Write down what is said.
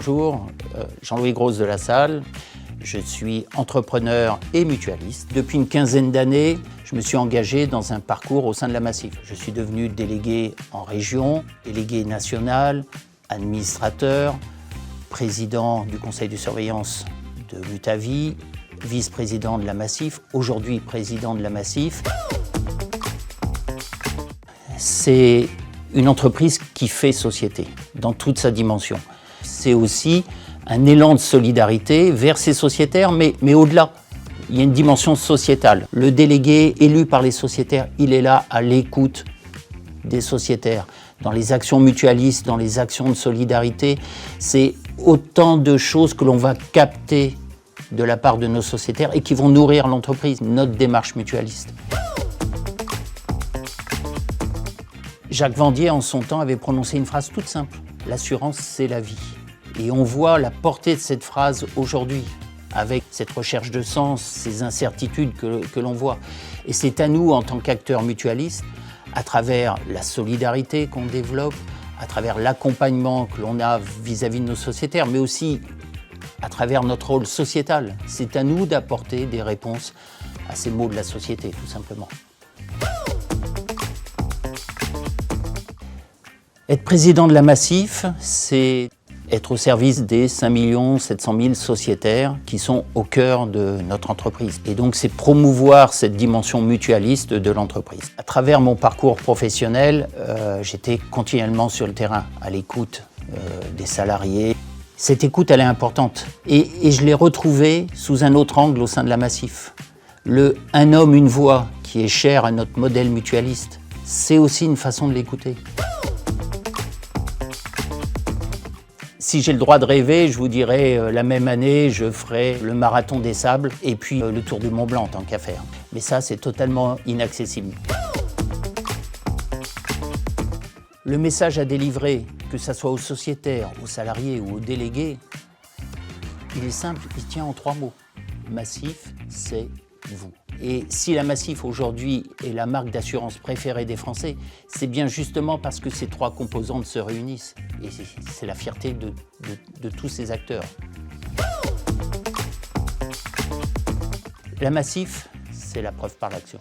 Bonjour, Jean-Louis Grosse de La Salle. Je suis entrepreneur et mutualiste. Depuis une quinzaine d'années, je me suis engagé dans un parcours au sein de la Massif. Je suis devenu délégué en région, délégué national, administrateur, président du conseil de surveillance de Lutavie, vice-président de la Massif, aujourd'hui président de la Massif. C'est une entreprise qui fait société dans toute sa dimension. C'est aussi un élan de solidarité vers ses sociétaires, mais au-delà. Il y a une dimension sociétale. Le délégué élu par les sociétaires, il est là à l'écoute des sociétaires. Dans les actions mutualistes, dans les actions de solidarité, c'est autant de choses que l'on va capter de la part de nos sociétaires et qui vont nourrir l'entreprise, notre démarche mutualiste. Jacques Vendier, en son temps, avait prononcé une phrase toute simple. L'assurance, c'est la vie. Et on voit la portée de cette phrase aujourd'hui, avec cette recherche de sens, ces incertitudes que l'on voit. Et c'est à nous, en tant qu'acteurs mutualistes, à travers la solidarité qu'on développe, à travers l'accompagnement que l'on a vis-à-vis de nos sociétaires, mais aussi à travers notre rôle sociétal. C'est à nous d'apporter des réponses à ces maux de la société, tout simplement. Être président de la Massif, c'est être au service des 5 700 000 sociétaires qui sont au cœur de notre entreprise. Et donc, c'est promouvoir cette dimension mutualiste de l'entreprise. À travers mon parcours professionnel, j'étais continuellement sur le terrain, à l'écoute des salariés. Cette écoute, elle est importante. Et je l'ai retrouvée sous un autre angle au sein de la Massif. Le « un homme, une voix » qui est cher à notre modèle mutualiste, c'est aussi une façon de l'écouter. Si j'ai le droit de rêver, je vous dirais la même année, je ferai le marathon des sables et puis le tour du Mont Blanc en tant qu'à faire. Mais ça, c'est totalement inaccessible. Le message à délivrer, que ce soit aux sociétaires, aux salariés ou aux délégués, il est simple, il tient en 3 mots. Massif, c'est vous. Et si la Massif aujourd'hui est la marque d'assurance préférée des Français, c'est bien justement parce que ces 3 composantes se réunissent. Et c'est la fierté de tous ces acteurs. La Massif, c'est la preuve par l'action.